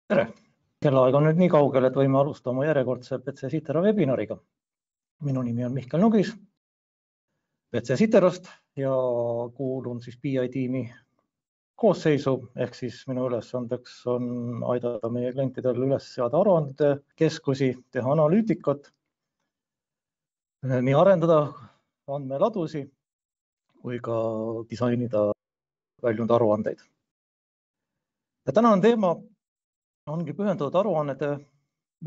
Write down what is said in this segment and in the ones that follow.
Tere! Kellaaeg on nüüd nii kaugel, et võime alustada oma järjekordse PC Citera webinariga. Minu nimi on Mihkel Nugis PC Citerast ja kuulun siis BI tiimi koosseisu, ehk siis minu ülesandeks on aidata meie klientidel üles seada aruandekeskusi, teha analüütikat, nii arendada andmeladusi kui ka disainida väljunud aruandeid. Ja tänane teema ongi pühendatud aruannete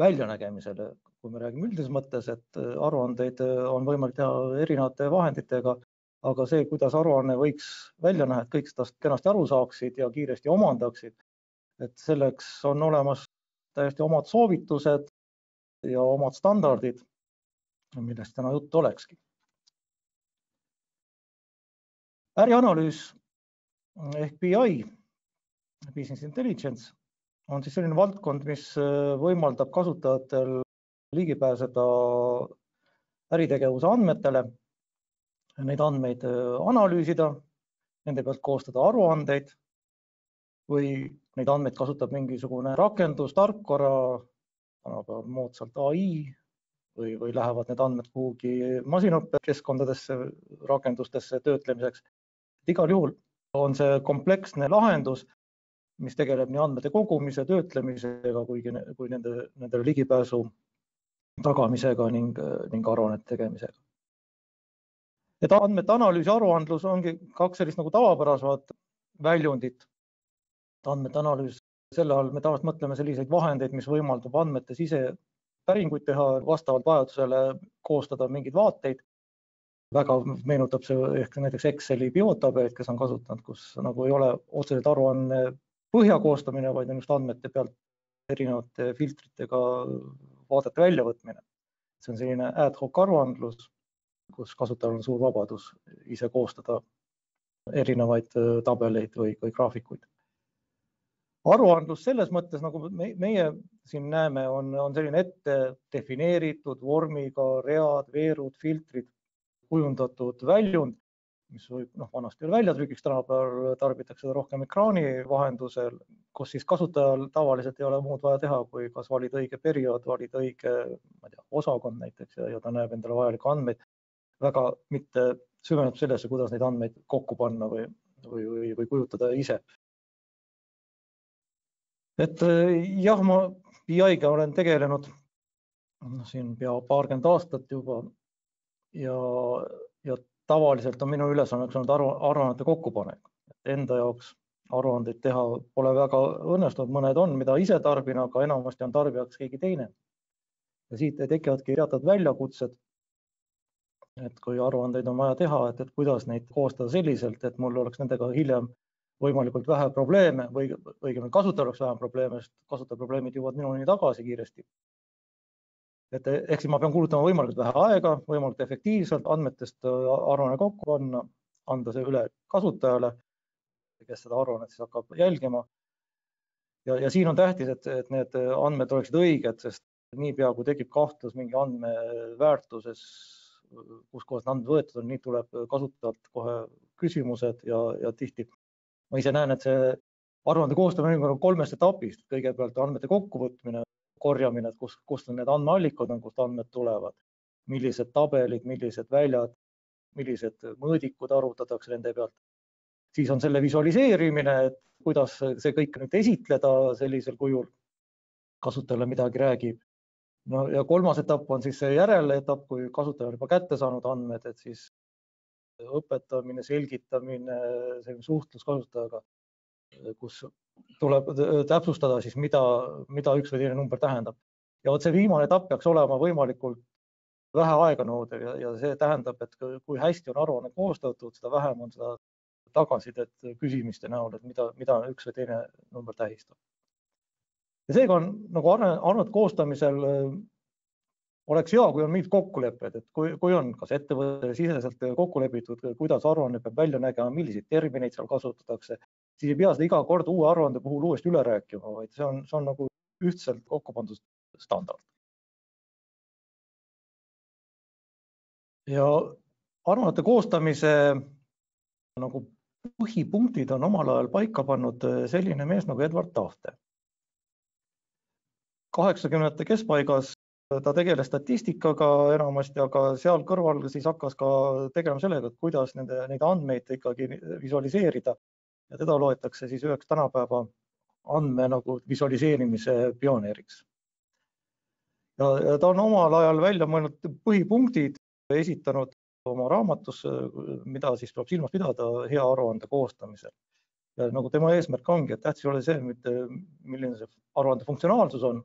väljanägemisele, kui me räägime üldises mõttes, et aruandeid on võimalik teha erinevate vahenditega, aga see, kuidas aruanne võiks välja näha, et kõik tast kenasti aru saaksid ja kiiresti omandaksid, et selleks on olemas täiesti omad soovitused ja omad standardid, millest täna juttu olekski. Ärianalüüs ehk BI, Business Intelligence, on siis selline valdkond, mis võimaldab kasutajatel ligipääseda äritegevuse andmetele, neid andmeid analüüsida, nende pealt koostada aruandeid või neid andmeid kasutab mingisugune rakendus, tarkvara, moodsalt AI või lähevad need andmed kuhugi masinõppekeskkondadesse, rakendustesse töötlemiseks. Igal juhul on see kompleksne lahendus, mis tegeleb nii andmete kogumise, töötlemisega kui nende ligipääsu tagamisega ning aruannete tegemisega. Et andmete analüüs ja aruandlus ongi kaks sellist nagu tavapärasemat väljundit. Andmete analüüs, selle all me tavaliselt mõtleme selliseid vahendeid, mis võimaldab andmete sisepäringuid teha, vastavalt vajadusele koostada mingeid vaateid. Väga meenutab see ehk näiteks Exceli pivottabelid, kes on kasutanud, kus nagu ei ole otseselt aruanne põhja koostamine, vaid on just andmete pealt erinevate filtritega vaadete väljavõtmine. See on selline ad hoc aruandlus, kus kasutajal on suur vabadus ise koostada erinevaid tabeleid või graafikuid. Aruandlus selles mõttes, nagu meie siin näeme, on selline ette defineeritud vormiga read, veerud, filtrid, kujundatud väljund, mis võib vanasti oli väljatrükiks, tänapäeval tarbitakse seda rohkem ekraani vahendusel, kus siis kasutajal tavaliselt ei ole muud vaja teha, kui kas valida õige periood, valida õige osakond näiteks ja ta näeb endale vajalikke andmeid. Väga mitte süveneb sellesse, kuidas neid andmeid kokku panna või kujutada ise. Et jah, ma BI-ga olen tegelenud siin pea paarkümmend aastat juba ja tavaliselt on minu ülesanneks olnud aruannete kokkupanek. Enda jaoks aruandeid teha pole väga õnnestunud, mõned on, mida ise tarbin, aga enamasti on tarbijaks keegi teine. Ja siit tekivadki teatud väljakutsed, et kui aruandeid on vaja teha, et kuidas neid koostada selliselt, et mul oleks nendega hiljem võimalikult vähe probleeme või õigemini kasutajal oleks vähem probleeme, sest kasutajaprobleemid jõuavad minuni tagasi kiiresti. Ehk siis ma pean kulutama võimalikult vähe aega, võimalikult efektiivselt andmetest aruanne kokku panna, anda see üle kasutajale, kes seda aruannet siis hakkab jälgima. Ja siin on tähtis, et need andmed oleksid õiged, sest niipea kui tekib kahtlus mingi andme väärtuses, kus kohas andmed võetud on, nii tuleb kasutajalt kohe küsimused ja tihti. Ma ise näen, et see aruande koostamine on 3 etapist. Kõigepealt andmete kokkuvõtmine, korjamine, et kust need andmeallikad on, kust andmed tulevad, millised tabelid, millised väljad, millised mõõdikud arvutatakse nende pealt. Siis on selle visualiseerimine, et kuidas see kõik nüüd esitleda sellisel kujul, kasutajale midagi räägib. No ja 3. etapp on siis see järeletapp, kui kasutaja on juba kätte saanud andmed, et siis õpetamine, selgitamine, selline suhtlus kasutajaga, kus tuleb täpsustada siis, mida üks või teine number tähendab. Ja see viimane etapp peaks olema võimalikult vähe aega nõudev ja see tähendab, et kui hästi on aruanne koostatud, seda vähem on seda tagasisidet küsimiste näol, et mida üks või teine number tähistab. Ja seega on nagu aruannete koostamisel oleks hea, kui on mingid kokkulepped, et kui on kas ettevõtte siseselt kokku lepitud, kuidas aruanne peab välja nägema, milliseid termineid seal kasutatakse, siis ei pea seda iga kord uue aruande puhul uuesti üle rääkima, vaid see on nagu ühtselt kokku pandud standard. Ja aruannete koostamise nagu põhipunktid on omal ajal paika pannud selline mees nagu Edward Tafte. 80. keskpaigas ta tegeles statistikaga enamasti, aga seal kõrval siis hakkas ka tegelema sellega, et kuidas neid andmeid ikkagi visualiseerida. Ja teda loetakse siis üheks tänapäeva andme nagu visualiseerimise pioneeriks. Ja ta on omal ajal välja mõelnud põhipunktid, esitanud oma raamatus, mida siis tuleb silmas pidada hea aruande koostamisel. Ja nagu tema eesmärk ongi, et tähtis ei ole see, milline see aruande funktsionaalsus on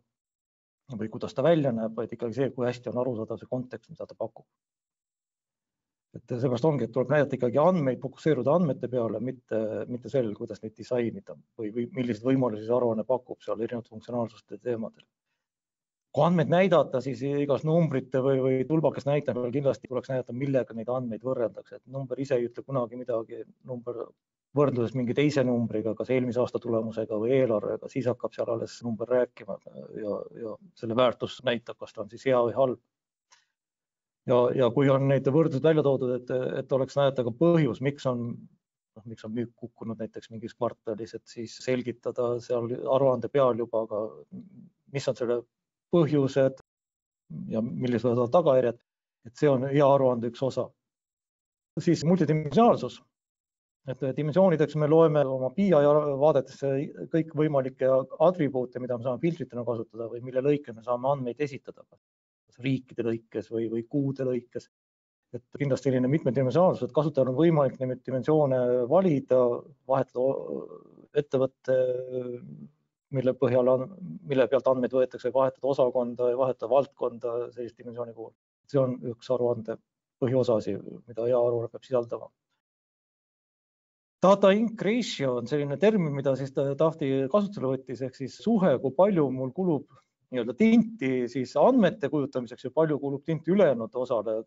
või kuidas ta välja näeb, vaid ikkagi see, kui hästi on arusaadav see kontekst, mida ta pakub. Et seepärast ongi, et tuleb näidata ikkagi andmeid, fokusseeruda andmete peale, mitte sellel, kuidas neid disainida või millised võimalusi see aruanne pakub seal erinevad funktsionaalsuste teemadel. Kui andmeid näidata, siis igas numbrite või tulbakest näitaja peal kindlasti tuleks näidata, millega neid andmeid võrreldakse. Et number ise ei ütle kunagi midagi, number võrdluses mingi teise numbriga, kas eelmise aasta tulemusega või eelarvega, siis hakkab seal alles number rääkima ja selle väärtus näitab, kas ta on siis hea või halb. Ja kui on neid võrdlused välja toodud, et oleks näidata ka põhjus, miks on müük kukkunud näiteks mingis kvartalis, et siis selgitada seal aruande peal juba, aga mis on selle põhjused ja millised võivad tagajärjed, et see on hea aruande üks osa. Siis multidimensionaalsus. Et dimensioonideks me loeme oma BI vaadetesse kõik võimalikke atribuute, mida me saame filtritena kasutada või mille lõike me saame andmeid esitada, kas riikide lõikes või kuude lõikes. Et kindlasti selline mitmedimensionaalsus, et kasutajal on võimalik neid dimensioone valida, vahetada ettevõtte, mille pealt andmeid võetakse, vahetada osakonda ja vahetada valdkonda sellist dimensiooni puhul. See on üks aruande põhiosasi, mida hea aruanne peab sisaldama. Data ink ratio on selline termin, mida siis Tahti kasutusele võttis, ehk siis suhe, kui palju mul kulub tinti siis andmete kujutamiseks ja palju kulub tinti ülejäänud osale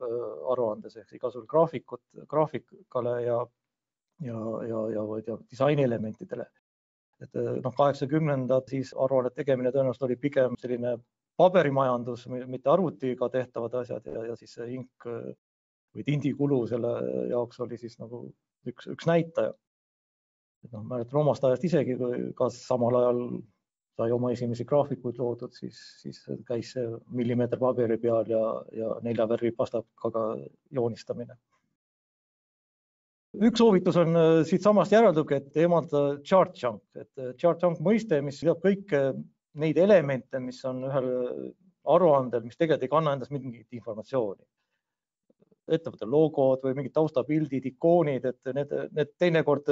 aruandes, ehk igasugusele graafikale ja disainielementidele. Et 80ndad siis aruannet tegemine tõenäoliselt oli pigem selline paberimajandus, mitte arvutiga tehtavad asjad ja siis see ink või tindikulu selle jaoks oli siis nagu üks näitaja. Mäletan omast ajast isegi, kas samal ajal sai oma esimesi graafikuid loodud, siis käis see millimeeter paberi peal ja 4 värvi pastakaga joonistamine. Üks soovitus on siit samast järeldubki, et eemaldada chart chunk. Et chart chunk mõiste, mis seab kõike neid elemente, mis on ühel aruandel, mis tegelikult ei kanna endas mingit informatsiooni. Ettevõtte logod või mingid taustapildid, ikoonid, et need teinekord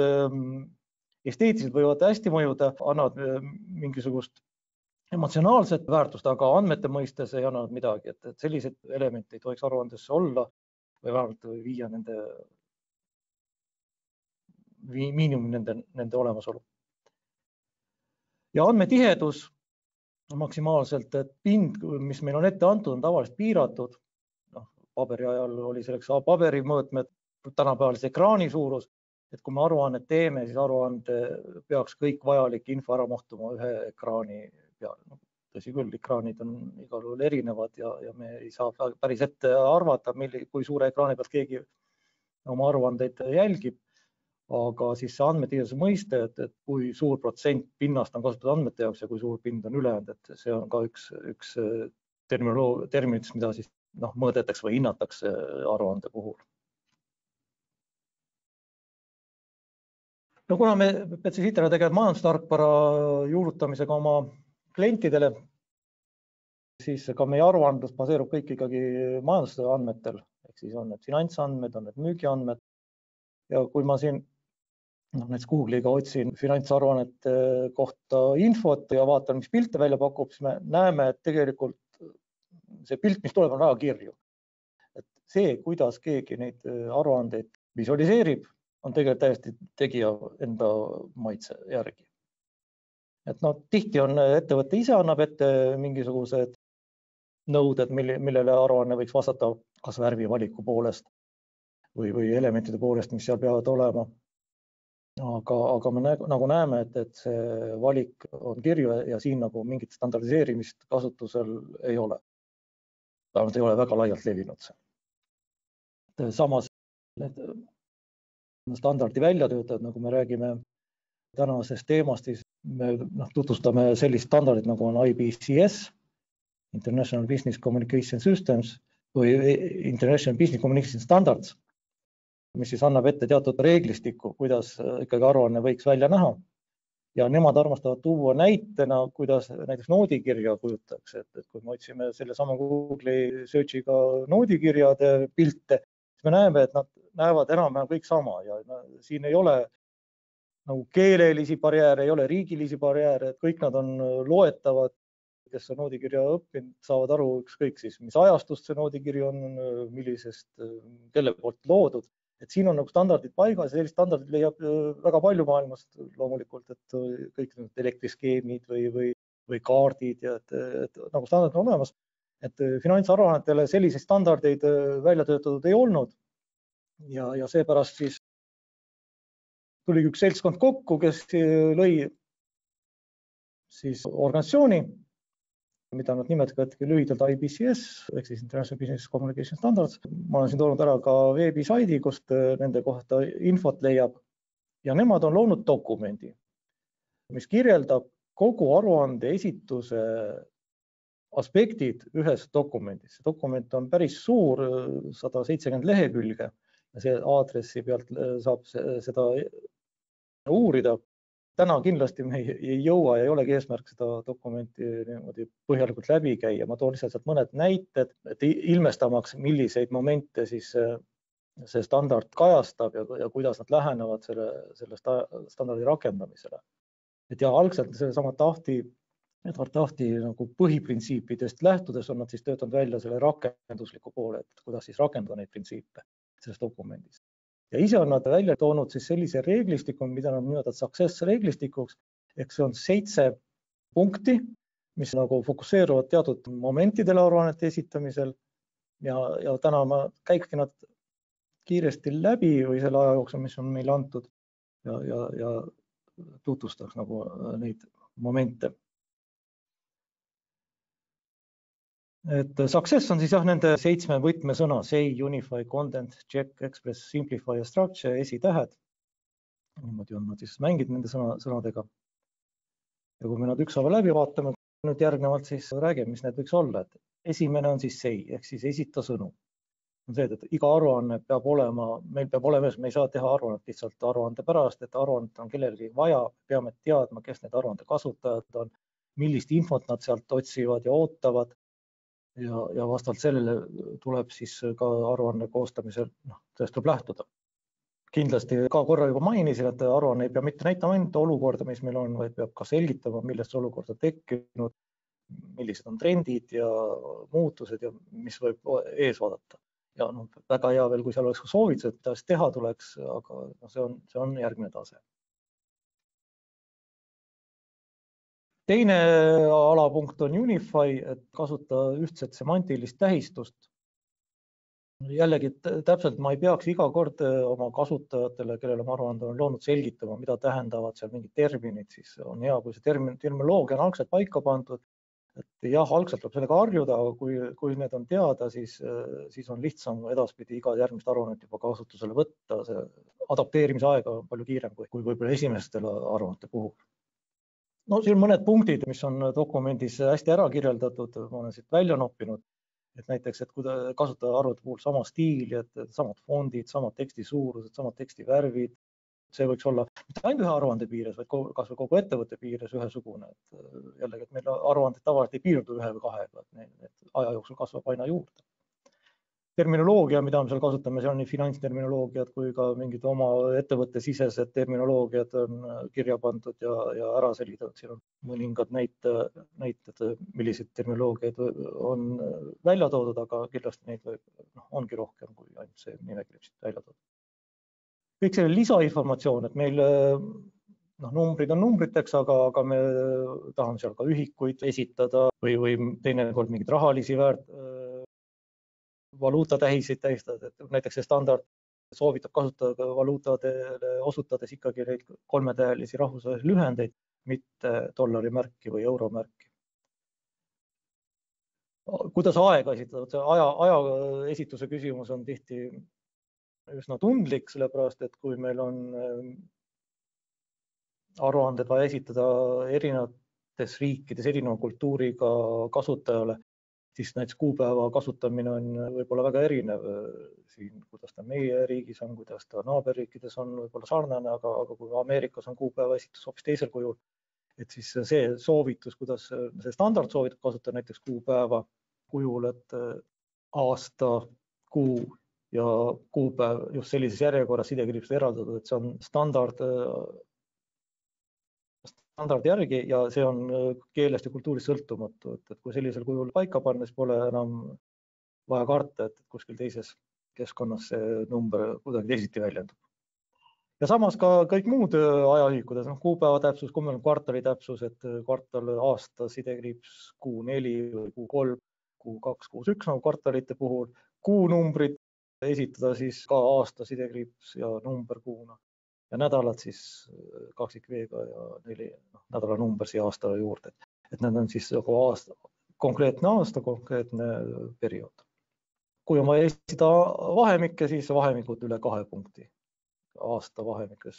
esteetiliselt võivad hästi mõjuda, annavad mingisugust emotsionaalset väärtust, aga andmete mõistes ei annanud midagi, et sellised elemente ei tohiks aruandesse olla või vähemalt viia miinimum nende olemasolu. Ja andmetihedus maksimaalselt, et pind, mis meil on ette antud, on tavaliselt piiratud. Paberi ajal oli selleks paberimõõtmed, tänapäeval ekraani suurus, et kui me aruannet teeme, siis aruande peaks kõik vajalik info ära mahtuma ühe ekraani peale. Tõsi küll, ekraanid on igal juhul erinevad ja me ei saa päris ette arvata, kui suure ekraani pealt keegi oma aruandeid jälgib, aga siis see andmetiheduse mõiste, et kui suur protsent pinnast on kasutatud andmete jaoks ja kui suur pind on ülejäänud, et see on ka üks terminitest, mida siis mõõdetakse või hinnatakse aruande puhul. Kuna me PCSITena tegeleb majandustarkvara juurutamisega oma klientidele, siis ka meie aruandlus baseerub kõik ikkagi majandusandmetel, ehk siis on need finantsandmed, on need müügiandmed. Ja kui ma siin näiteks Google'iga otsin finantsaruannete kohta infot ja vaatan, mis pilte välja pakub, siis me näeme, et tegelikult see pilt, mis tuleb, on väga kirju. Et see, kuidas keegi neid aruandeid visualiseerib, on tegelikult täiesti tegija enda maitse järgi. Et tihti on ettevõte ise annab ette mingisugused nõuded, millele aruanne võiks vastata kas värvivaliku poolest või elementide poolest, mis seal peavad olema. Aga me nagu näeme, et see valik on kirju ja siin nagu mingit standardiseerimist kasutusel ei ole. Vähemalt ei ole väga laialt levinud see. Samas need standardi väljatöötajad, nagu me räägime tänasest teemast, siis me tutvustame sellist standardit, nagu on IBCS, International Business Communication Systems või International Business Communication Standards, mis siis annab ette teatud reeglistiku, kuidas ikkagi aruanne võiks välja näha. Ja nemad armastavad tuua näitena, kuidas näiteks noodikirja kujutakse, et kui me otsime selle sama Google'i searchiga noodikirjade pilte, siis me näeme, et nad näevad enam-vähem kõik sama ja siin ei ole nagu keelelisi barjääre, ei ole riigilisi barjääre, et kõik nad on loetavad, kes on noodikirja õppinud, saavad aru ükskõik siis, mis ajastust see noodikiri on, millisest, kelle poolt loodud. Et siin on nagu standardid paigas ja sellist standardid leiab väga palju maailmast loomulikult, et kõik need elektriskeemid või kaardid ja et nagu standardid on olemas, et finantsaruannetele selliseid standardeid välja töötatud ei olnud ja seepärast siis tuli üks seltskond kokku, kes lõi siis organisatsiooni, mida nad nimetavad lühidalt IBCS, ehk siis International Business Communication Standards. Ma olen siin toonud ära ka veebisaidi, kust nende kohta infot leiab ja nemad on loonud dokumendi, mis kirjeldab kogu aruande esituse aspektid ühes dokumendis. See dokument on päris suur, 170 lehekülge ja see aadressi pealt saab seda uurida. Täna kindlasti me ei jõua ja ei olegi eesmärk seda dokumenti niimoodi põhjalikult läbi käia. Ma toon lihtsalt mõned näited, et ilmestamaks, milliseid momente siis see standard kajastab ja kuidas nad lähenevad selle standardi rakendamisele. Et ja algselt sellesama Edward Tahti nagu põhiprintsiipidest lähtudes on nad siis töötanud välja selle rakendusliku poole, et kuidas siis rakendada neid printsiipe selles dokumendis. Ja ise on nad välja toonud siis sellise reeglistiku, mida nad nimetavad success reeglistikuks, ehk see on 7 punkti, mis nagu fokusseeruvad teatud momentidele aruannete esitamisel ja täna ma käikski nad kiiresti läbi või selle aja jooksul, mis on meile antud ja tutvustaks nagu neid momente. Et success on siis nende 7 võtmesõna, say, unify, content, check, express, simplify ja structure, esitähed. Niimoodi on nad siis mängid nende sõnadega. Ja kui me nad ükshaaval läbi vaatame, nüüd järgnevalt siis räägime, mis need võiks olla. Et esimene on siis say, ehk siis esita sõnu. On see, et iga aruanne peab olema, meil peab olema, me ei saa teha aruannet lihtsalt aruande pärast, et aruannet on kellelgi vaja, peame teadma, kes need aruande kasutajad on, millist infot nad sealt otsivad ja ootavad. Ja vastavalt sellele tuleb siis ka aruanne koostamisel, sellest tuleb lähtuda. Kindlasti ka korra juba mainisin, et aruanne ei pea mitte näitama ainult olukorda, mis meil on, vaid peab ka selgitama, millest olukorda tekkinud, millised on trendid ja muutused ja mis võib ees vaadata. Ja väga hea veel, kui seal oleks ka soovitused, mida teha tuleks, aga see on järgmine tase. Teine alapunkt on unify, et kasuta ühtset semantilist tähistust. Jällegi täpselt ma ei peaks iga kord oma kasutajatele, kellele ma aruande on loonud, selgitama, mida tähendavad seal mingid terminid, siis on hea, kui see terminoloogia on algselt paika pandud. Et jah, algselt tuleb sellega harjuda, aga kui need on teada, siis on lihtsam edaspidi iga järgmist aruannet juba kasutusele võtta. See adapteerimise aega on palju kiirem kui võib-olla esimestel aruannete puhul. No siin on mõned punktid, mis on dokumendis hästi ära kirjeldatud, ma olen siit välja noppinud, et näiteks, et kui kasutada aruannete puhul sama stiili, et samad fondid, samad teksti suurused, samad teksti värvid, see võiks olla mitte ainult ühe aruande piires, vaid kas või kogu ettevõtte piires ühesugune. Et jällegi, et meil aruanded tavaliselt ei piirdu 1 või 2, et aja jooksul kasvab aina juurde. Terminoloogia, mida me seal kasutame, see on nii finantsterminoloogiad kui ka mingid oma ettevõtte sisesed terminoloogiad on kirja pandud ja ära selgitatud. Siin on mõningad näited, millised terminoloogiad on välja toodud, aga kindlasti neid ongi rohkem kui ainult see nimekiri välja toodud. Kõik selle lisainformatsioon, et meil numbrid on numbriteks, aga me tahame seal ka ühikuid esitada või teinekord mingid rahalisi valuutatähiseid tähistada, et näiteks see standard soovitab kasutada valuutadele osutades ikkagi neid 3-tähelisi rahvusvahelisi lühendeid, mitte dollarimärki või euromärki. Kuidas aega esitada? Aja esituse küsimus on tihti üsna tundlik, sellepärast et kui meil on aruanded vaja esitada erinevates riikides erineva kultuuriga kasutajale, siis näiteks kuupäeva kasutamine on võib-olla väga erinev siin, kuidas ta meie riigis on, kuidas ta naaberriikides on võib-olla sarnane, aga kui Ameerikas on kuupäeva esitus hoopis teisel kujul, et siis see soovitus, kuidas see standard soovitab kasutada näiteks kuupäeva kujul, et aasta, kuu ja kuupäev just sellises järjekorras sidekriipsud eraldatud, et see on standardi järgi ja see on keelest ja kultuurist sõltumatu, et kui sellisel kujul paika panna, siis pole enam vaja karta, et kuskil teises keskkonnas see number kuidagi teisiti väljendub. Ja samas ka kõik muud ajaühikud, kuupäeva täpsus, kui meil on kvartali täpsus, et kvartal aasta sidekriips Q4 või Q3, Q2, Q1 nagu kvartalite puhul, kuunumbrid esitada siis ka aasta sidekriips ja number kuuna. Ja nädalad siis kaksikveega ja 4 nädala number siia aastale juurde. Et need on siis konkreetne aasta, konkreetne periood. Kui on vaja esitada vahemikke, siis vahemikud üle 2 punkti. Aasta vahemikus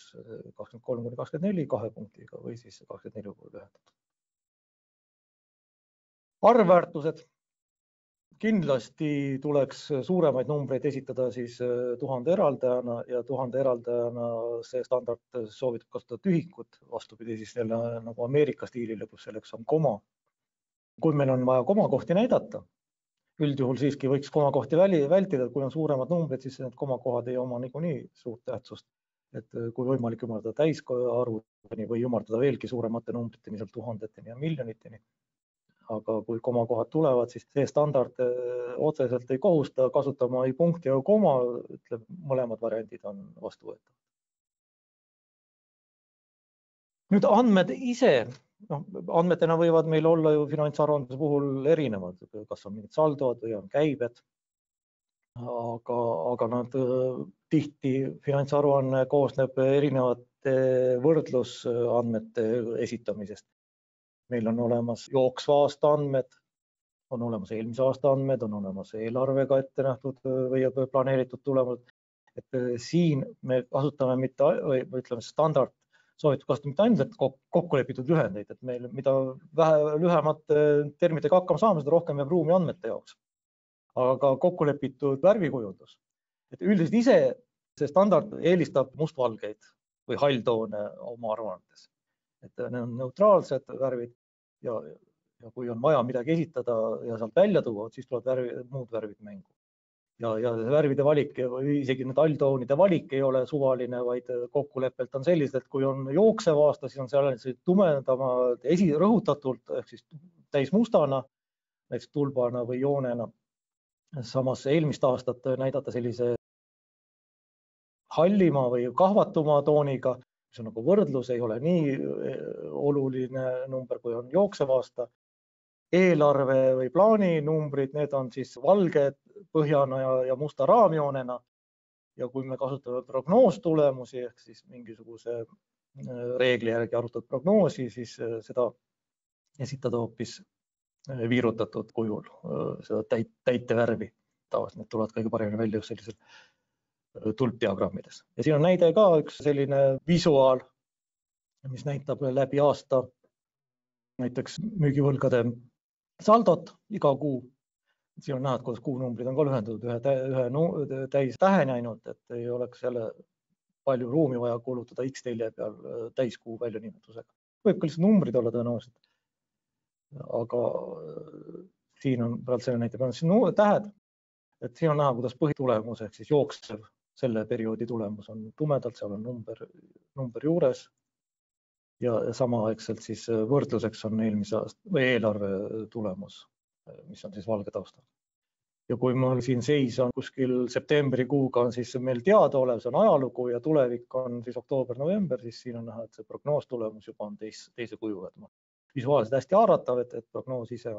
23–24 2 punktiga või siis 24 lühendatud. Arvväärtused. Kindlasti tuleks suuremaid numbreid esitada siis 1000 eraldajana ja 1000 eraldajana see standard soovitab kasutada tühikut, vastupidi siis jälle nagu Ameerika stiilile, kus selleks on koma. Kui meil on vaja komakohti näidata, üldjuhul siiski võiks komakohti vältida, kui on suuremad numbrid, siis need komakohad ei oma niikuinii suurt tähtsust. Et kui võimalik ümardada täisarvudeni või ümardada veelgi suuremate numbriteni, seal tuhandeteni ja miljoniteni. Aga kui komakohad tulevad, siis see standard otseselt ei kohusta kasutama ei punkti ja koma, ütleb, mõlemad variandid on vastuvõetavad. Nüüd andmed ise, andmetena võivad meil olla ju finantsaruandluse puhul erinevad, kas on mingid saldod või on käibed, aga nad tihti finantsaruanne koosneb erinevate võrdlusandmete esitamisest. Meil on olemas jooksva aasta andmed, on olemas eelmise aasta andmed, on olemas eelarvega ette nähtud või planeeritud tulemused. Et siin me kasutame mitte, või ütleme standard soovitab kasutada mitte ainult kokkulepitud lühendeid, et meil mida vähe lühemate terminitega hakkama saame, seda rohkem jääb ruumi andmete jaoks. Aga kokkulepitud värvikujundus. Et üldiselt ise see standard eelistab mustvalgeid või halltoone oma aruannetes. Et need on neutraalsed värvid ja kui on vaja midagi esitada ja sealt välja tuua, siis tuleb muud värvid mängu. Ja värvide valik või isegi need halltoonide valik ei ole suvaline, vaid kokkuleppelt on sellised, et kui on jooksev aasta, siis on seal tumedamad rõhutatult ehk siis täis mustana, näiteks tulbana või joonena. Samas eelmist aastat näidata sellise hallima või kahvatuma tooniga, see nagu võrdlus ei ole nii oluline number, kui on jooksev aasta. Eelarve või plaani numbrid, need on siis valge põhjana ja musta raamjoonena. Ja kui me kasutame prognoostulemusi ehk siis mingisuguse reegli järgi arvutatud prognoosi, siis seda esitada hoopis viirutatud kujul, seda täitevärvi. Tavaliselt need tulevad kõige paremini välja just sellisel tulpdiagrammides. Ja siin on näide ka üks selline visuaal, mis näitab läbi aasta näiteks müügivõlgade saldot iga kuu. Siin on näha, kuidas kuunumbrid on ka lühendatud ühe täis täheni ainult, et ei oleks jälle palju ruumi vaja kulutada X-telje peal täiskuu väljanimetusega. Võib ka lihtsalt numbrid olla tõenäoliselt. Aga siin on praegu selle näite peal siin tähed, et siin on näha, kuidas põhitulemus ehk siis jooksev selle perioodi tulemus on tumedalt, seal on number juures ja samaaegselt siis võrdluseks on eelmise aasta või eelarve tulemus, mis on siis valge taustal. Ja kui meil siin seis on kuskil septembrikuuga on siis meil teada olev, see on ajalugu ja tulevik on siis oktoober-november, siis siin on näha, et see prognoostulemus juba on teise kuju. Visuaalselt hästi haaratav, et prognoos ise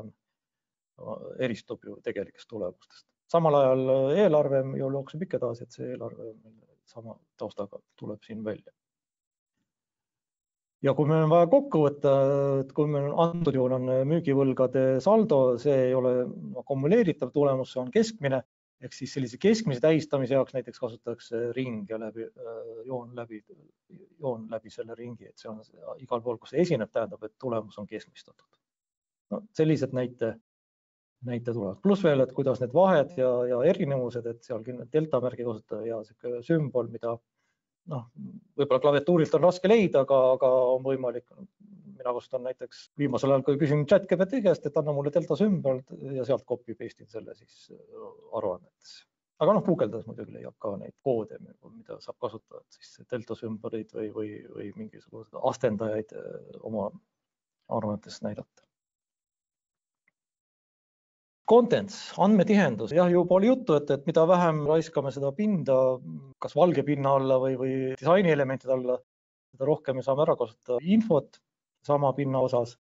eristub ju tegelikest tulemustest. Samal ajal eelarve jookseb ikka taas, et see eelarve sama taustaga tuleb siin välja. Ja kui meil on vaja kokku võtta, et kui meil antud juhul on müügivõlgade saldo, see ei ole akkumuleeritav tulemus, see on keskmine, ehk siis sellise keskmise tähistamise jaoks näiteks kasutatakse ring ja joon läbi selle ringi, et see on igal pool, kus see esineb, tähendab, et tulemus on keskmistatud. No, sellised näite näite tulevad. Pluss veel, et kuidas need vahed ja erinevused, et seal delta märgi kasutada ja sümbol, mida võib-olla klaviatuurilt on raske leida, aga on võimalik. Mina kasutan näiteks viimasel ajal, kui küsin ChatGPT käest, et anna mulle delta sümbol ja sealt copy paste in selle siis aruannetes. Aga guugeldades muidugi leiab ka neid koode, mida saab kasutada, siis delta sümbolid või mingisugused astendajaid oma aruannetes näidata. Contents, andmetihendus, juba oli juttu, et mida vähem raiskame seda pinda, kas valge pinna alla või disainielementide alla, seda rohkem me saame ära kasutada infot sama pinna osas.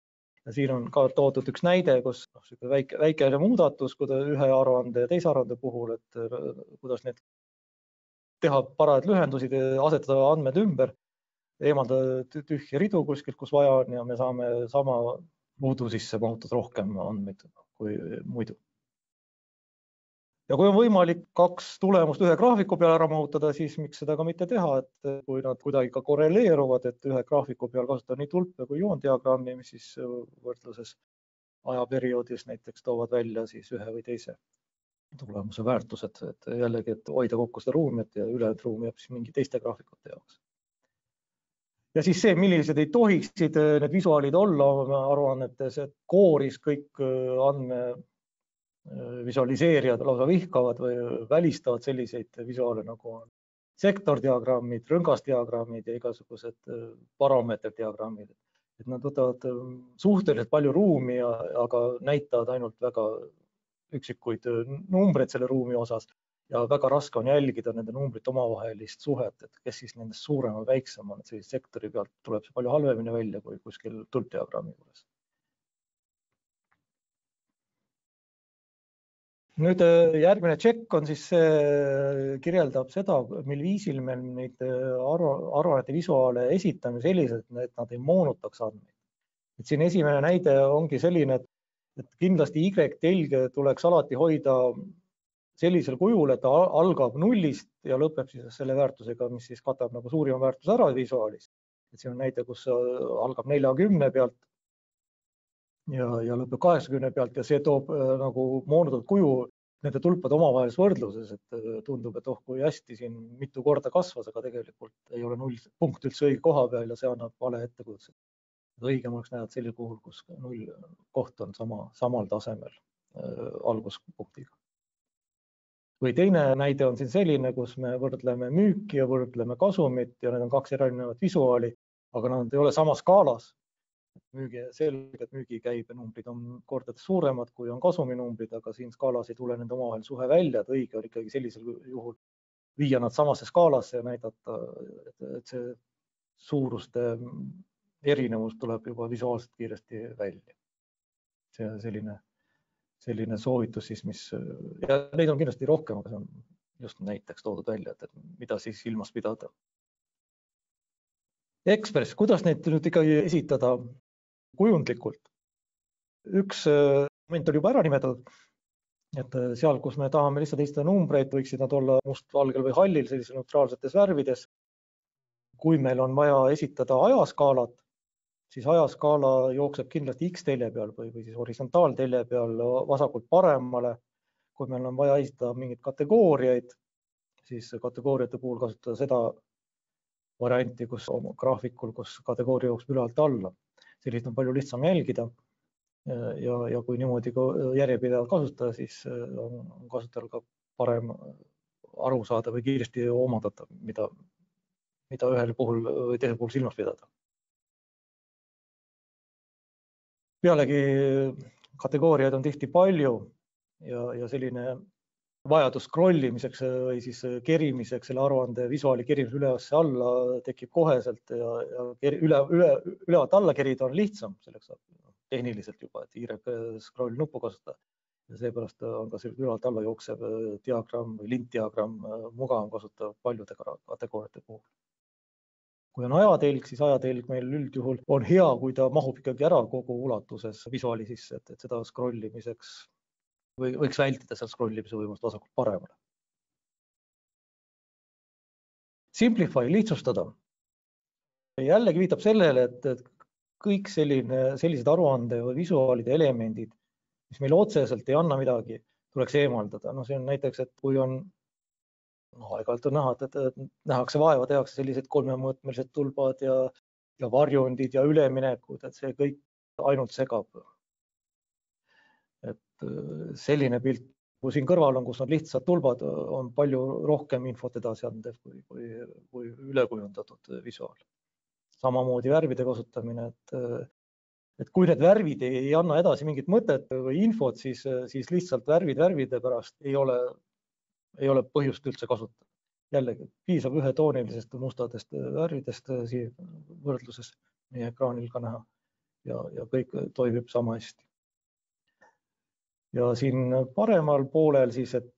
Ja siin on ka toodud üks näide, kus väike muudatus ühe aruande ja teise aruande puhul, et kuidas need teha parajad lühendusid, asetada andmed ümber, eemaldada tühja ridu kuskilt, kus vaja on ja me saame sama ruudu sisse mahutada rohkem andmeid kui muidu. Ja kui on võimalik 2 tulemust ühe graafiku peal ära mahutada, siis miks seda ka mitte teha, et kui nad kuidagi ka korreleeruvad, et ühe graafiku peal kasutada nii tulpe kui joondiagrammi, mis siis võrdluses ajaperioodis näiteks toovad välja siis ühe või teise tulemuse väärtused, et jällegi, et hoida kokku seda ruumi, et ülejäänud ruumi jääb siis mingi teiste graafikute jaoks. Ja siis see, millised ei tohiksid need visuaalid olla aruannetes, et kooris kõik visualiseerijad lausa vihkavad või välistavad selliseid visuaale nagu sektordiagrammid, rõngasdiagrammid ja igasugused parameeterdiagrammid. Et nad võtavad suhteliselt palju ruumi, aga näitavad ainult väga üksikuid numbreid selle ruumi osas ja väga raske on jälgida nende numbrite omavahelist suhet, et kes siis nendest suurem või väiksem on, et sellise sektori pealt tuleb see palju halvemini välja kui kuskil tulpdiagrammi juures. Nüüd järgmine check on siis kirjeldab seda, mil viisil me neid aruannete visuaale esitame selliselt, et nad ei moonutaks andmeid. Et siin esimene näide ongi selline, et kindlasti Y-telge tuleks alati hoida sellisel kujul, et ta algab nullist ja lõpeb siis selle väärtusega, mis siis katab nagu suurima väärtuse ära visuaalis. Et siin on näide, kus algab 40 pealt ja lõpeb 80 pealt ja see toob nagu moonutatud kuju nende tulpade omavahelises võrdluses, et tundub, et kui hästi siin mitu korda kasvas, aga tegelikult ei ole null punkt üldse õige koha peal ja see annab vale ettekujutuse. Õigem oleks näha sellisel puhul, kus null koht on samal tasemel alguspunktiga. Või teine näide on siin selline, kus me võrdleme müüki ja võrdleme kasumit ja need on 2 erinevat visuaali, aga nad ei ole samas skaalas. Selgelt müügikäibe numbrid on kordades suuremad, kui on kasuminumbrid, aga siin skaalas ei tule nende omavahel suhe välja, et õige on ikkagi sellisel juhul viia nad samasse skaalasse ja näidata, et see suuruste erinevus tuleb juba visuaalselt kiiresti välja. See on selline soovitus siis, ja neid on kindlasti rohkem, aga see on just näiteks toodud välja, et mida siis silmas pidada. Express, kuidas neid nüüd ikkagi esitada kujundlikult? Üks moment oli juba ära nimetatud, et seal, kus me tahame lihtsalt esitada numbreid, võiksid nad olla must, valgel või hallil, sellisel neutraalsetes värvides. Kui meil on vaja esitada ajaskaalat, siis ajaskaala jookseb kindlasti X-telje peal või siis horisontaaltelje peal vasakult paremale. Kui meil on vaja esitada mingeid kategooriaid, siis kategooriate puhul kasutada seda varianti, kus graafikul, kus kategooria jookseb ülalt alla. Sellist on palju lihtsam jälgida ja kui niimoodi järjepidevalt kasutada, siis on kasutajal ka parem aru saada või kiiresti omandada, mida ühel puhul või teisel puhul silmas pidada. Pealegi kategooriaid on tihti palju ja selline vajadus scrollimiseks või siis kerimiseks, selle aruande visuaali kerimise üles alla tekib koheselt ja ülevalt alla kerida on lihtsam, selleks saab tehniliselt juba, et Y-scroll nuppu kasutada. Ja seepärast on ka ülevalt alla jooksev diagramm või lintdiagramm mugavam kasutada paljude kategooriate puhul. Kui on ajatelg, siis ajatelg meil üldjuhul on hea, kui ta mahub ikkagi ära kogu ulatuses visuaali sisse, et seda scrollimiseks võiks vältida seal scrollimise võimalust vasakult paremale. Simplify, lihtsustada. Jällegi viitab sellele, et kõik sellised aruande või visuaalide elemendid mis meile otseselt ei anna midagi, tuleks eemaldada. No see on näiteks, et kui on aeg-ajalt on näha, et nähakse vaeva, tehakse sellised kolmemõõtmelised tulbad ja varjundid ja üleminekud, et see kõik ainult segab. Et selline pilt, kui siin kõrval on, kus on lihtsad tulbad, on palju rohkem infot edasi andev kui ülekujundatud visuaal. Samamoodi värvide kasutamine, et kui need värvid ei anna edasi mingit mõtet või infot, siis lihtsalt värvide pärast ei ole põhjust üldse kasutada. Jällegi piisab ühetoonilisest mustadest värvidest siin võrdluses meie ekraanil ka näha ja kõik toimib sama hästi. Ja siin paremal poolel siis, et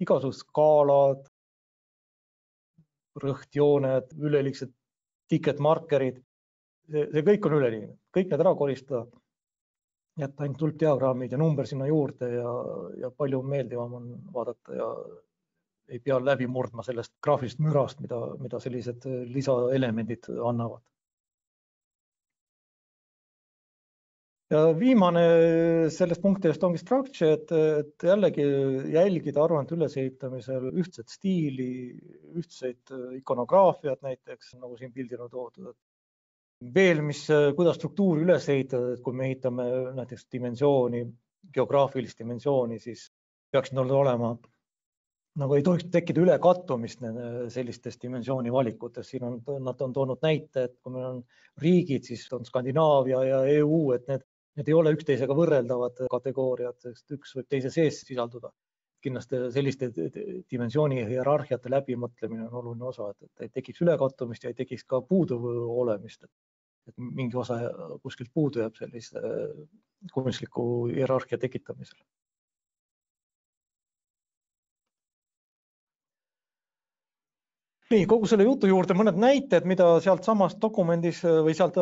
igasugused skaalad, rõhtjooned, üleliigsed ticket markerid, see kõik on üleliigne, kõik need ära koristada, jätta ainult tulpdiagrammid ja number sinna juurde ja palju meeldivam on vaadata ja ei pea läbi murdma sellest graafilisest mürast, mida sellised lisaelemendid annavad. Ja viimane sellest punktidest ongi structure, et jällegi jälgida aruande ülesehitamisel ühtset stiili, ühtseid ikonograafiat näiteks, nagu siin pildil on toodud. Veel, kuidas struktuuri üles ehitada, et kui me ehitame näiteks dimensiooni, geograafilist dimensiooni, siis peaks need olema, nagu ei tohiks tekkida ülekattumist sellistes dimensiooni valikutes. Siin nad on toonud näite, et kui meil on riigid, siis on Skandinaavia ja EU, et need ei ole üksteisega võrreldavad kategooriad, sest üks võib teise sees sisalduda. Kindlasti selliste dimensiooni hierarhiate läbimõtlemine on oluline osa, et ei tekiks ülekattumist ja ei tekiks ka puudu olemist. Et mingi osa kuskilt puudu jääb sellise kunstliku hierarhia tekitamisel. Nii, kogu selle jutu juurde mõned näited, mida sealt samast dokumendis või sealt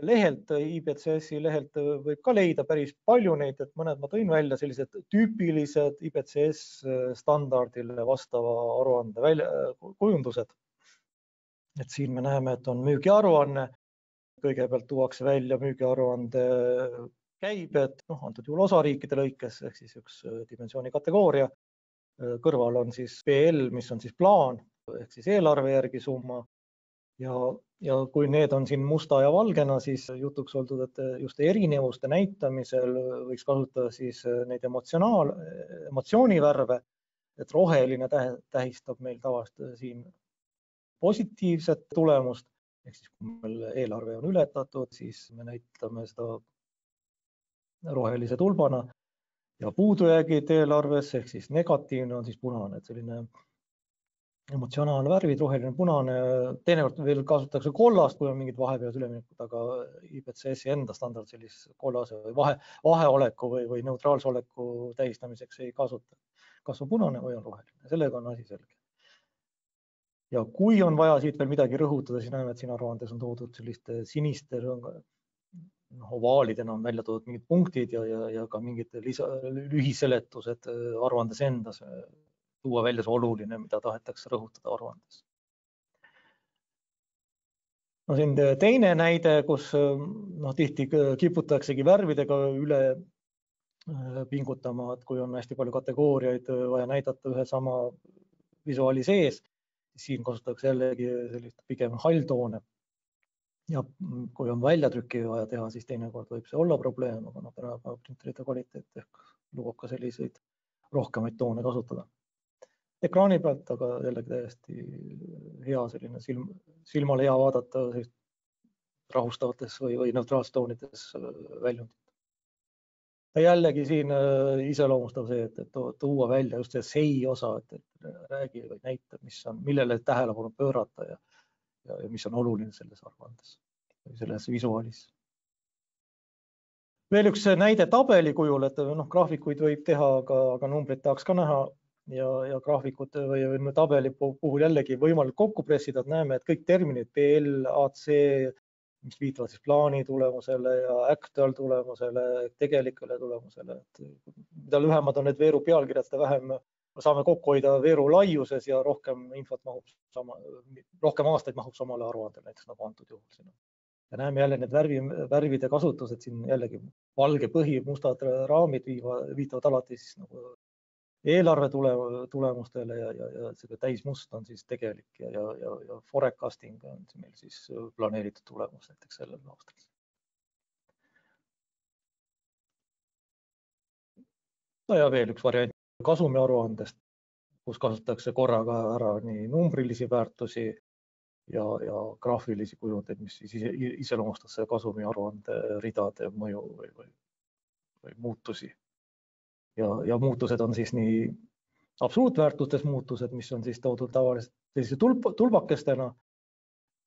lehelt, IBCS-i lehelt võib ka leida päris palju neid, et mõned ma tõin välja sellised tüüpilised IBCS standardile vastava aruande kujundused. Et siin me näeme, et on müügiaruanne, kõigepealt tuuakse välja müügiaruande käibed, antud juhul osariikide lõikes, ehk siis üks dimensiooni kategooria. Kõrval on siis PL, mis on siis plaan, ehk siis eelarve järgi summa ja kui need on siin musta ja valgena, siis jutuks oldud, et just erinevuste näitamisel võiks kasutada siis neid emotsioonivärve, et roheline tähistab meil tavaliselt siin positiivset tulemust, ehk siis kui meil eelarve on ületatud, siis me näitame seda rohelise tulbana ja puudujäägid eelarves, ehk siis negatiivne on siis punane, et selline emotsionaalne värvid, roheline, punane, teinekord veel kasutatakse kollast, kui on mingid vahepealsed üleminekud, aga IBCS-i enda standard sellist kollase või vaheoleku või neutraalse oleku tähistamiseks ei kasuta. Kas on punane või on roheline, sellega on asi selge. Ja kui on vaja siit veel midagi rõhutada, siis näeme, et siin aruandes on toodud selliste siniste ovaalidena on välja toodud mingid punktid ja ka mingid lühiseletused aruandes endas, tuua välja see oluline, mida tahetakse rõhutada aruandes. No siin teine näide, kus tihti kiputaksegi värvidega üle pingutama, et kui on hästi palju kategooriaid vaja näidata ühe sama visuaali sees, siin kasutatakse jällegi sellist pigem halltoone. Ja kui on väljatrükki vaja teha, siis teinekord võib see olla probleem, aga tänapäeva printerite kvaliteet ehk lubab ka selliseid rohkemaid toone kasutada. Ekraani pealt, aga jällegi täiesti hea selline silmale hea vaadata rahustavates või neutraalses toonides väljundit. Ja jällegi siin iseloomustav see, et tuua välja just see sei osa, et räägi või näita, millele tähelepanu pöörata ja mis on oluline selles aruandes või selles visuaalis. Veel üks näide tabeli kujul, et graafikuid võib teha, aga numbrid tahaks ka näha ja graafikute või tabeli puhul jällegi võimalik kokku pressida, et näeme, et kõik terminid PL, AC, mis viitavad siis plaani tulemusele ja actual tulemusele, tegelikule tulemusele. Mida lühemad on need veeru pealkirjad, seda vähem saame kokku hoida veeru laiuses ja rohkem infot rohkem aastaid mahub samale aruandele, näiteks nagu antud juhul siin. Ja näeme jälle need värvide kasutused siin jällegi valge põhi, mustad raamid viitavad alati siis nagu eelarve tulemustele ja see täismust on siis tegelik ja forecasting on meil siis planeeritud tulemus näiteks sellel aastal. Ja veel üks variant kasumi aruandest, kus kasutatakse korraga ära nii numbrilisi väärtusi ja graafilisi kujundeid, mis siis iseloomustas kasumi aruande ridade mõju või muutusi. Ja muutused on siis nii absoluutväärtustes muutused, mis on siis toodud tavaliselt sellise tulbakestena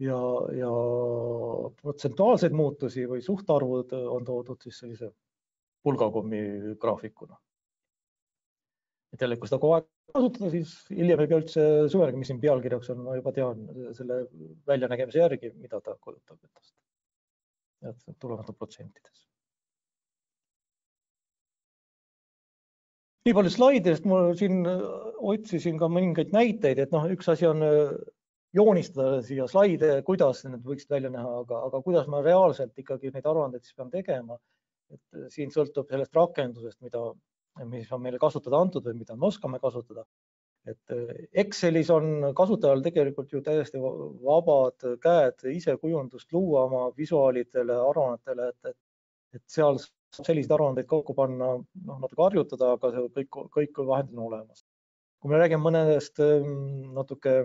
ja protsentuaalseid muutusi või suhtarvud on toodud siis sellise pulgakommi graafikuna. Et jälle, kui seda kogu aeg kasutada, siis hiljem ei pea üldse suvelegi, mis siin pealkirjaks on, ma juba tean selle väljanägemise järgi, mida ta kujutab endast. Ja tulevad protsentides. Nii palju slaididest, ma siin otsisin ka mõningaid näiteid, et üks asi on joonistada siia slaide, kuidas need võiksid välja näha, aga kuidas ma reaalselt ikkagi neid aruandeid siis pean tegema. Et siin sõltub sellest rakendusest, mis on meile kasutada antud või mida me oskame kasutada. Et Excelis on kasutajal tegelikult ju täiesti vabad käed ise kujundust luua oma visuaalidele, aruannetele, et seal selliseid aruandeid kokku panna, natuke harjutada, aga kõik vahendid on olemas. Kui me räägime mõnedest natuke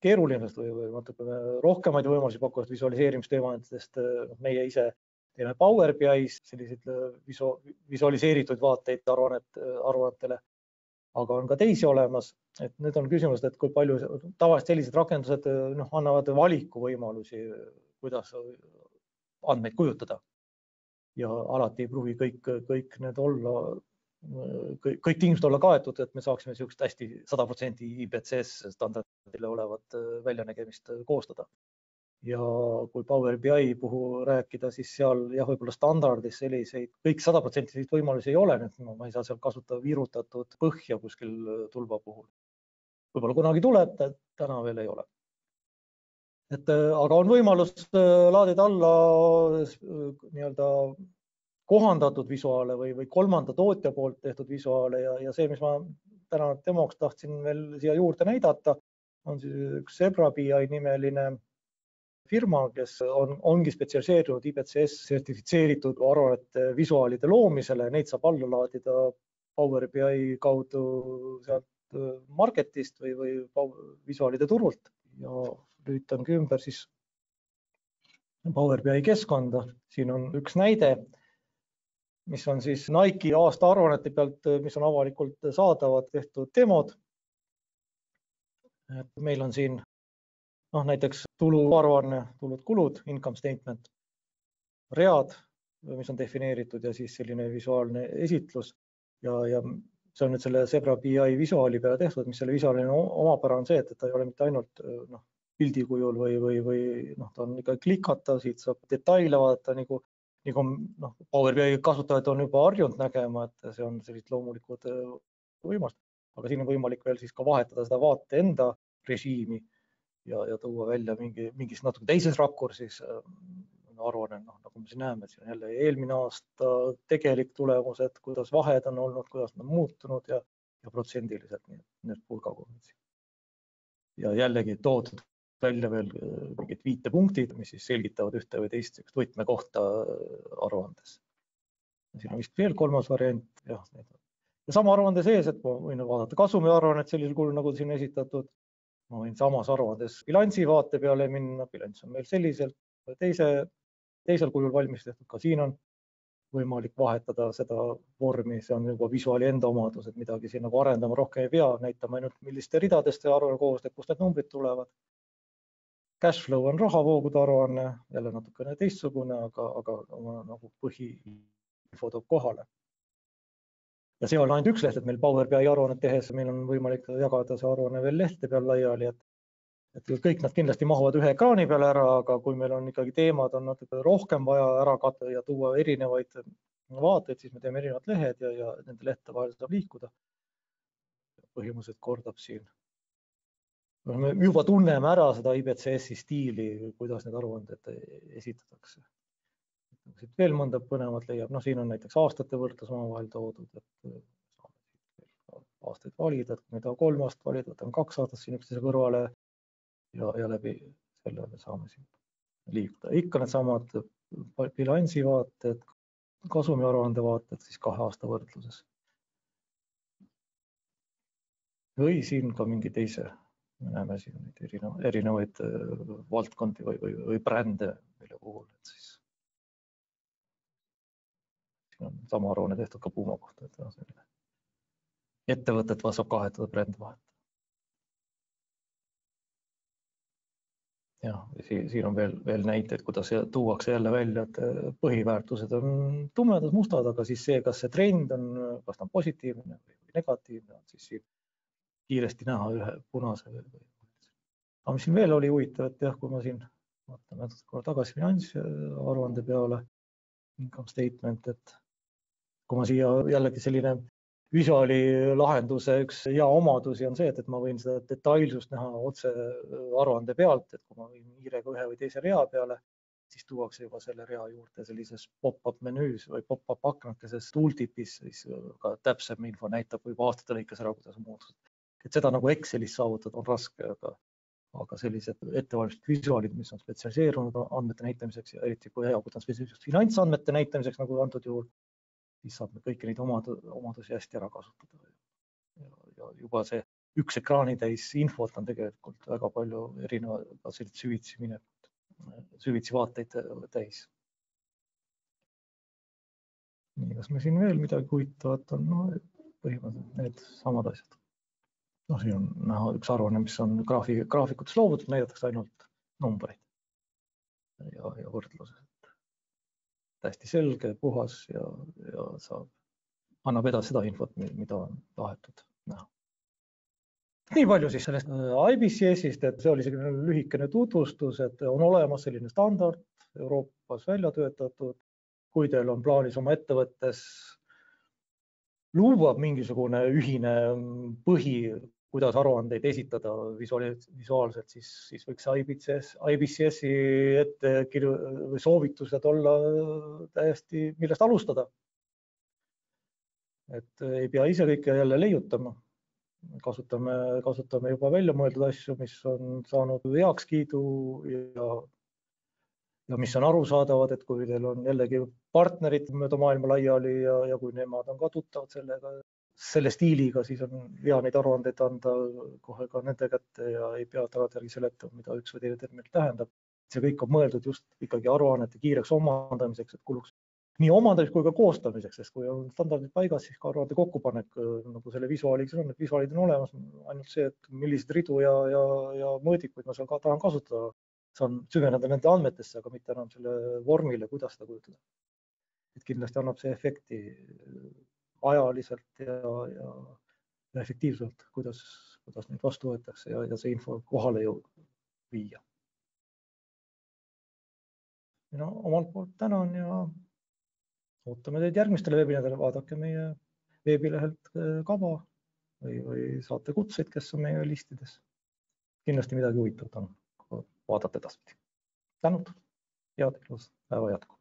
keerulisest või natuke rohkemaid võimalusi pakkuvast visualiseerimisteemadest, meie ise teeme Power BI's selliseid visualiseeritud vaateid aruannetele, aga on ka teisi olemas, et need on küsimused, et kui palju tavaliselt sellised rakendused annavad valikuvõimalusi, kuidas andmeid kujutada. Ja alati ei pruugi kõik need olla, kõik tingimused olla kaetud, et me saaksime sellist hästi 100% IPCS standardile olevat väljanägemist koostada. Ja kui Power BI puhul rääkida, siis seal võib-olla standardis selliseid, kõik 100% selliseid võimalusi ei ole, ma ei saa seal kasutada viirutatud põhja kuskil tulba puhul. Võib-olla kunagi tuleb, täna veel ei ole. Aga on võimalus laadida alla kohandatud visuaale või kolmanda tootja poolt tehtud visuaale ja see, mis ma täna demoks tahtsin veel siia juurde näidata, on siis üks Zebra BI nimeline firma, kes ongi spetsialiseerunud IPCS sertifitseeritud aruannete visuaalide loomisele. Neid saab alla laadida Power BI kaudu sealt marketist või visuaalide turult. Ja lülitangi ümber siis Power BI keskkonda. Siin on üks näide, mis on siis Nike aasta aruannete pealt, mis on avalikult saadavad tehtud demod. Et meil on siin näiteks tuluaruanne, tulud-kulud, income statement, read, mis on defineeritud ja siis selline visuaalne esitlus. Ja see on nüüd selle Zebra BI visuaali peale tehtud, mis selle visuaaline omapära on see, et ta ei ole mitte ainult pildi kujul või ta on ikka klikata, siit saab detaile vaadata, nagu Power BI kasutajad on juba harjunud nägema, et see on sellised loomulikud võimalused. Aga siin on võimalik veel siis ka vahetada seda vaate enda režiimi ja tuua välja mingis natuke teises rakursis aruanne, nagu me siin näeme, et siin on jälle eelmine aasta tegelik tulemused, kuidas vahed on olnud, kuidas on muutunud ja protsendiliselt need pulgakommid. Ja jällegi toodud välja veel mingid viitepunktid, mis siis selgitavad ühte või teist võtmekohta aruandes. Siin on vist veel kolmas variant. Ja sama aruande sees, et ma võin vaadata kasumi aruannet sellisel kujul, nagu siin esitatud. Ma võin samas aruandes bilansi vaate peale minna, bilanss on meil selliselt teisel kujul valmis tehtud, ka siin on võimalik vahetada seda vormi, see on juba visuaali enda omadus, et midagi siin nagu arendama rohkem ei pea, näitama ainult milliste ridadest see aruanne koosneb, kust need numbrid tulevad. Cashflow on rahavoogude aruanne, jälle natukene teistsugune, aga nagu põhiinfo toob kohale. Ja see on ainult üks leht, et meil Power BI aruannet tehes meil on võimalik jagada see aruanne veel lehte peal laiali, et kõik nad kindlasti mahuvad ühe ekraani peale ära, aga kui meil on ikkagi teemad on natuke rohkem vaja ära katta ja tuua erinevaid vaateid, siis me teeme erinevad lehed ja nende lehte vahel saab liikuda. Põhimõtteliselt kordab siin Me juba tunneme ära seda IBCS-i stiili, kuidas need aruanded esitatakse. Siit veel mõnda põnevat leiab, siin on näiteks aastate võrdlus omavahel toodud, et saame aastaid valida, et kui me tahame 3 aastat valida, võtame 2 aastat siin üksteise kõrvale ja läbi selle me saame siin liikuda. Ikka need samad bilansivaated, kasumiaruande vaated siis 2 aasta võrdluses. Või siin ka mingi teise, me näeme siin erinevaid valdkondi või brände, mille puhul, et siis siin on sama aruanne tehtud ka Puma kohta, et ettevõtet saab kahetada bränd vahet. Ja siin on veel näiteid, kuidas tuuakse jälle välja, et põhiväärtused on tumedad, mustad, aga siis see, kas see trend on, kas ta on positiivne või negatiivne, on siis siin kiiresti näha ühe punase. Aga mis siin veel oli huvitav, et jah, kui ma siin vaatame tagasi finantsaruande peale, income statement, et kui ma siia jällegi selline visuaali lahenduse üks hea omadusi on see, et ma võin seda detailsust näha otse aruande pealt, et kui ma võin hiirega ühe või teise rea peale, siis tuuakse juba selle rea juurde sellises pop-up menüüs või pop-up aknakeses tooltipis, siis ka täpsem info näitab juba aastate lõikes ära, kuidas muutused. Et seda nagu Excelis saavutada on raske, aga sellised ettevalmistud visuaalid, mis on spetsialiseerunud andmete näitamiseks ja eriti kui hea, kui ta on spetsialiseeritud finantsandmete näitamiseks, nagu antud juhul, siis saab kõiki neid omadusi hästi ära kasutada. Ja juba see üks ekraani täis infot on tegelikult väga palju erinevaid süvitsi vaateid täis. Nii, kas me siin veel midagi huvitavat on? No, põhimõtteliselt need samad asjad. Siin on näha üks aruanne, mis on graafikutes loovutud, näidatakse ainult numbreid ja võrdluses. Hästi selge, puhas ja annab edasi seda infot, mida on tahetud näha. Nii palju siis sellest IBCS-ist, et see oli selline lühikene tutvustus, et on olemas selline standard Euroopas välja töötatud. Kui teil on plaanis oma ettevõttes luua mingisugune ühine põhi, kuidas aruandeid esitada visuaalselt, siis võiks IBCS-i või soovitused olla täiesti, millest alustada. Et ei pea ise kõike jälle leiutama. Kasutame juba välja mõeldud asju, mis on saanud heakskiidu ja mis on arusaadavad, et kui teil on jällegi partnerid mööda maailma laiali ja kui nemad on ka tuttavad selle stiiliga, siis on hea neid aruandeid anda kohe ka nende kätte ja ei pea tagantjärgi seletama, mida üks või teine termin tähendab. See kõik on mõeldud just ikkagi aruannete kiireks omandamiseks, et kuluks nii omandamiseks kui ka koostamiseks, sest kui on standardid paigas, siis ka aruande kokkupanek nagu selle visuaaliga on, et visuaalid on olemas, ainult see, et millised ridu ja mõõdikuid ma seal tahan kasutada. Saan süveneda nende andmetesse, aga mitte enam selle vormile, kuidas seda kujutada. Et kindlasti annab see efekti ajaliselt ja efektiivselt, kuidas neid vastu võetakse ja see info kohale viia. Omalt poolt tänan ja ootame teid järgmistele webinadele, vaadake meie veebilehelt kava või saate kutseid, kes on meie listides. Kindlasti midagi huvitavat on vaadata edaspidi. Tänud, head päeva jätku.